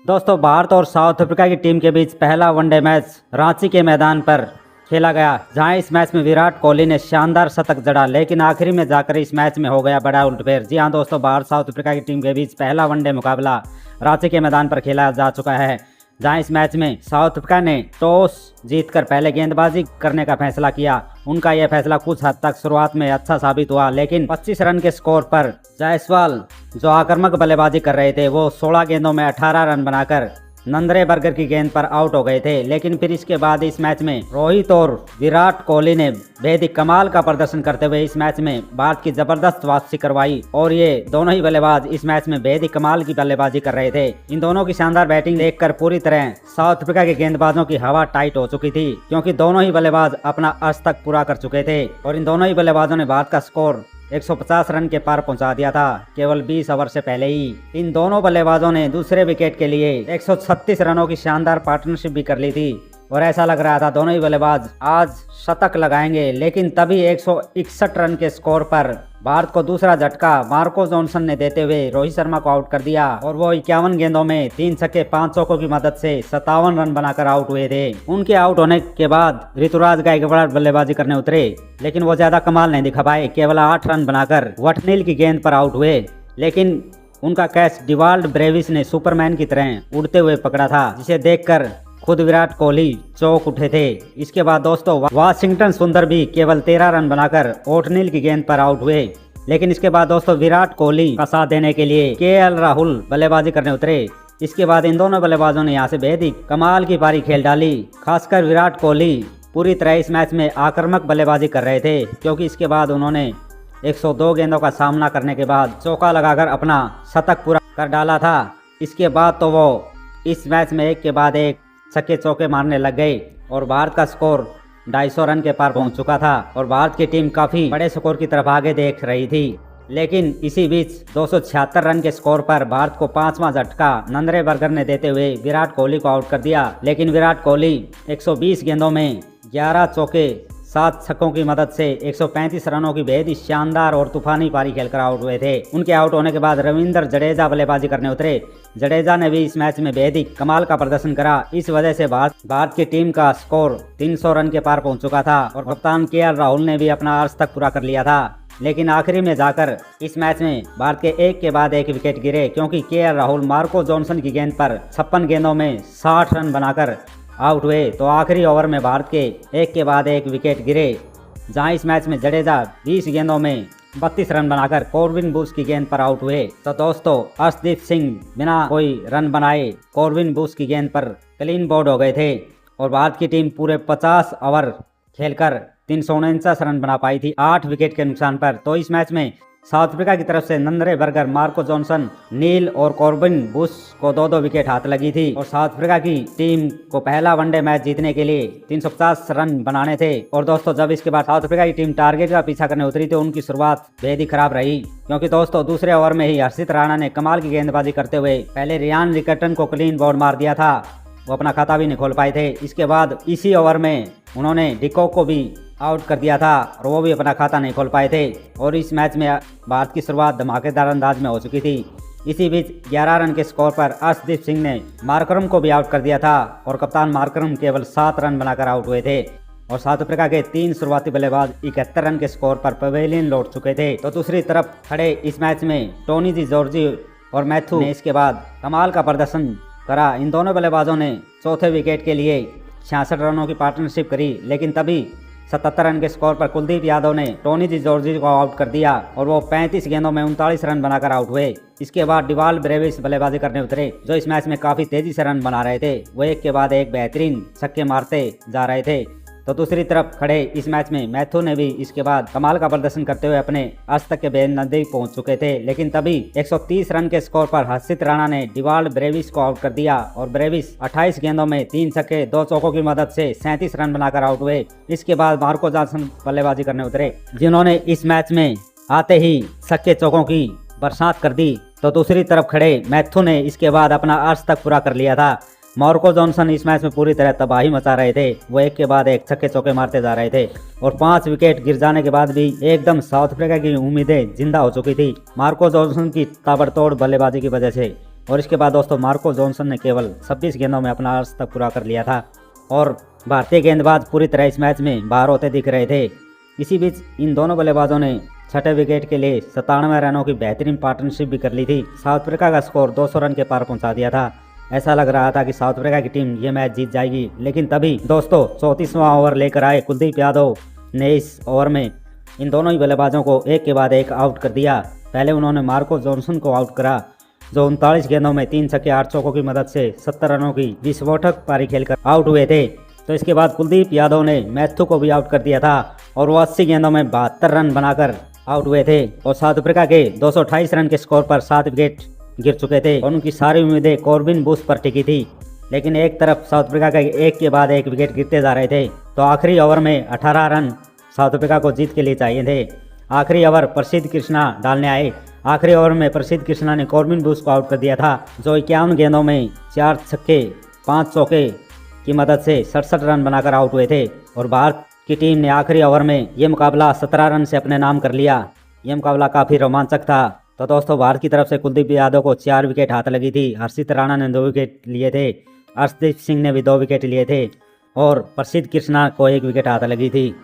दोस्तों, भारत और south Africa की टीम के बीच पहला वनडे मैच रांची के मैदान पर खेला गया, जहां इस मैच में विराट कोहली ने शानदार शतक जड़ा, लेकिन आखिरी में जाकर इस मैच में हो गया बड़ा उलटफेर। जी हां दोस्तों, भारत साउथ अफ्रीका की टीम के बीच पहला वनडे मुकाबला रांची के मैदान पर खेला जा चुका है, जहां इस मैच में साउथ अफ्रीका ने टॉस जीतकर पहले गेंदबाजी करने का फैसला किया। उनका यह फैसला कुछ हद तक शुरुआत में अच्छा साबित हुआ, लेकिन 25 रन के स्कोर पर जायसवाल जो आक्रामक बल्लेबाजी कर रहे थे, वो 16 गेंदों में 18 रन बनाकर नंद्रे बर्गर की गेंद पर आउट हो गए थे। लेकिन फिर इसके बाद इस मैच में रोहित और विराट कोहली ने बेहद कमाल का प्रदर्शन करते हुए इस मैच में भारत की जबरदस्त वापसी करवाई, और ये दोनों ही बल्लेबाज इस मैच में बेहद कमाल की बल्लेबाजी कर रहे थे। इन दोनों की शानदार बैटिंग देखकर पूरी तरह साउथ अफ्रीका के गेंदबाजों की हवा टाइट हो चुकी थी, क्योंकि दोनों ही बल्लेबाज अपना अर्श तक पूरा कर चुके थे, और इन दोनों ही बल्लेबाजों ने भारत का स्कोर 150 रन के पार पहुंचा दिया था केवल 20 ओवर से पहले ही। इन दोनों बल्लेबाजों ने दूसरे विकेट के लिए 136 रनों की शानदार पार्टनरशिप भी कर ली थी, और ऐसा लग रहा था दोनों ही बल्लेबाज आज शतक लगाएंगे। लेकिन तभी 161 रन के स्कोर पर भारत को दूसरा झटका मार्को जॉनसन ने देते हुए रोहित शर्मा को आउट कर दिया, और वो 51 गेंदों में 3 छक्के 5 चौकों की मदद से 57 रन बनाकर आउट हुए थे। उनके आउट होने के बाद ऋतुराज गायकवाड़ बल्लेबाजी करने उतरे, लेकिन वो ज्यादा कमाल नहीं दिखा पाए, केवल 8 रन बनाकर वटनील की गेंद पर आउट हुए। लेकिन उनका कैच डिवाल्ड ब्रेविस ने सुपरमैन की तरह उड़ते हुए पकड़ा था, जिसे देखकर खुद विराट कोहली चौंक उठे थे। इसके बाद दोस्तों वाशिंगटन सुंदर भी केवल 13 रन बनाकर ओटनील की गेंद पर आउट हुए। लेकिन इसके बाद दोस्तों विराट कोहली का साथ देने के लिए केएल राहुल बल्लेबाजी करने उतरे। इसके बाद इन दोनों बल्लेबाजों ने यहाँ से बेहद ही कमाल की पारी खेल डाली। खासकर विराट कोहली पूरी तरह इस मैच में आक्रामक बल्लेबाजी कर रहे थे, क्योंकि इसके बाद उन्होंने 102 गेंदों का सामना करने के बाद चौका लगाकर अपना शतक पूरा कर डाला था। इसके बाद तो वो इस मैच में एक के बाद एक छक्के चौके मारने लग गए, और भारत का स्कोर 250 रन के पार पहुंच चुका था, और भारत की टीम काफी बड़े स्कोर की तरफ आगे देख रही थी। लेकिन इसी बीच 276 रन के स्कोर पर भारत को 5वां झटका नंद्रे बर्गर ने देते हुए विराट कोहली को आउट कर दिया। लेकिन विराट कोहली 120 गेंदों में 11 चौके 7 छक्कों की मदद से 135 रनों की बेहद ही शानदार और तूफानी पारी खेलकर आउट हुए थे। उनके आउट होने के बाद रविंद्र जडेजा बल्लेबाजी करने उतरे। जडेजा ने भी इस मैच में बेहद ही कमाल का प्रदर्शन करा। इस वजह से भारत की टीम का स्कोर 300 रन के पार पहुंच चुका था, और कप्तान केएल राहुल ने भी अपना अर्श तक पूरा कर लिया था। लेकिन आखिरी में जाकर इस मैच में भारत के एक के बाद एक विकेट गिरे, क्योंकि केएल राहुल मार्को जॉनसन की गेंद पर 56 गेंदों में 60 रन बनाकर आउट हुए। तो आखिरी ओवर में भारत के एक के बाद एक विकेट गिरे, जहां इस मैच में जडेजा 20 गेंदों में 32 रन बनाकर कॉर्विन बुश की गेंद पर आउट हुए। तो दोस्तों अर्शदीप सिंह बिना कोई रन बनाए कॉर्विन बुश की गेंद पर क्लीन बोल्ड हो गए थे, और भारत की टीम पूरे 50 ओवर खेलकर 349 रन बना पाई थी 8 विकेट के नुकसान पर। तो इस मैच में साउथ अफ्रीका की तरफ से नंद्रे बर्गर, मार्को जॉनसन, नील और कॉर्बिन बुश को 2-2 विकेट हाथ लगी थी, और साउथ अफ्रीका की टीम को पहला वनडे मैच जीतने के लिए 350 रन बनाने थे। और दोस्तों जब इसके बाद साउथ अफ्रीका की टीम टारगेट का पीछा करने उतरी तो उनकी शुरुआत बेहद ही खराब रही, क्योंकि दोस्तों दूसरे ओवर में ही हर्षित राणा ने कमाल की गेंदबाजी करते हुए पहले रियान रिकर्टन को क्लीन बोल्ड मार दिया था, वो अपना खाता भी नहीं खोल पाए थे। इसके बाद इसी ओवर में उन्होंने डिकॉक को भी आउट कर दिया था, और वो भी अपना खाता नहीं खोल पाए थे, और इस मैच में भारत की शुरुआत धमाकेदार अंदाज में हो चुकी थी। इसी बीच 11 रन के स्कोर पर अर्शदीप सिंह ने मार्करम को भी आउट कर दिया था, और कप्तान मार्करम केवल 7 रन बनाकर आउट हुए थे, और साउथ अफ्रीका के 3 शुरुआती बल्लेबाज 71 रन के स्कोर पर पवेलियन लौट चुके थे। तो दूसरी तरफ खड़े इस मैच में टोनी दी जॉर्जी और मैथ्यू ने इसके बाद कमाल का प्रदर्शन करा। इन दोनों बल्लेबाजों ने चौथे विकेट के लिए 66 रनों की पार्टनरशिप करी, लेकिन तभी 77 रन के स्कोर पर कुलदीप यादव ने टोनी दी जॉर्जी को आउट कर दिया, और वो 35 गेंदों में 39 रन बनाकर आउट हुए। इसके बाद डिवाल्ड ब्रेविस बल्लेबाजी करने उतरे, जो इस मैच में काफी तेजी से रन बना रहे थे। वो एक के बाद एक बेहतरीन छक्के मारते जा रहे थे। तो दूसरी तरफ खड़े इस मैच में मैथ्यू ने भी इसके बाद कमाल का प्रदर्शन करते हुए अपने अर्श तक के बेहद नजदीक पहुंच चुके थे। लेकिन तभी 130 रन के स्कोर पर हर्षित राणा ने डिवाल्ड ब्रेविस को आउट कर दिया, और ब्रेविस 28 गेंदों में 3 छक्के 2 चौकों की मदद से 37 रन बनाकर आउट हुए। इसके बाद मार्को जॉनसन बल्लेबाजी करने उतरे, जिन्होंने इस मैच में आते ही छक्के चौकों की बरसात कर दी। तो दूसरी तरफ खड़े मैथ्यू ने इसके बाद अपना अर्श तक पूरा कर लिया था। मार्को जॉनसन इस मैच में पूरी तरह तबाही मचा रहे थे, वो एक के बाद एक छक्के चौके मारते जा रहे थे, और 5 विकेट गिर जाने के बाद भी एकदम साउथ अफ्रीका की उम्मीदें जिंदा हो चुकी थी। मार्को जॉनसन की ताबड़तोड़ बल्लेबाजी की वजह से और इसके बाद दोस्तों मार्को जॉनसन ने केवल 26 गेंदों में अपना अर्श तक पूरा कर लिया था और भारतीय गेंदबाज पूरी तरह इस मैच में बाहर होते दिख रहे थे। इसी बीच इन दोनों बल्लेबाजों ने छठे विकेट के लिए 97 रनों की बेहतरीन पार्टनरशिप भी कर ली थी। साउथ अफ्रीका का स्कोर 200 रन के पार पहुंचा दिया था। ऐसा लग रहा था कि साउथ अफ्रीका की टीम ये मैच जीत जाएगी, लेकिन तभी दोस्तों 34वां ओवर लेकर आए कुलदीप यादव ने इस ओवर में इन दोनों ही बल्लेबाजों को एक के बाद एक आउट कर दिया। पहले उन्होंने मार्को जॉनसन को आउट करा, जो 39 गेंदों में 3 छक्के 8 चौकों की मदद से 70 रनों की विस्फोटक पारी खेलकर आउट हुए थे। तो इसके बाद कुलदीप यादव ने मैथ्यू को भी आउट कर दिया था और वो 80 गेंदों में 72 रन बनाकर आउट हुए थे और साउथ अफ्रीका के 228 रन के स्कोर पर 7 विकेट गिर चुके थे और उनकी सारी उम्मीदें कॉर्बिन बुश पर टिकी थी। लेकिन एक तरफ साउथ अफ्रीका के एक के बाद एक विकेट गिरते जा रहे थे, तो आखिरी ओवर में 18 रन साउथ अफ्रीका को जीत के लिए चाहिए थे। आखिरी ओवर प्रसिद्ध कृष्णा डालने आए। आखिरी ओवर में प्रसिद्ध कृष्णा ने कॉर्बिन बुश को आउट कर दिया था, जो 51 गेंदों में 4 छक्के 5 चौके की मदद से 67 रन बनाकर आउट हुए थे और भारत की टीम ने आखिरी ओवर में ये मुकाबला 17 रन से अपने नाम कर लिया। ये मुकाबला काफ़ी रोमांचक था। तो दोस्तों भारत की तरफ से कुलदीप यादव को 4 विकेट हाथ लगी थी। हर्षित राणा ने 2 विकेट लिए थे, अर्शदीप सिंह ने भी 2 विकेट लिए थे और प्रसिद्ध कृष्णा को 1 विकेट हाथ लगी थी।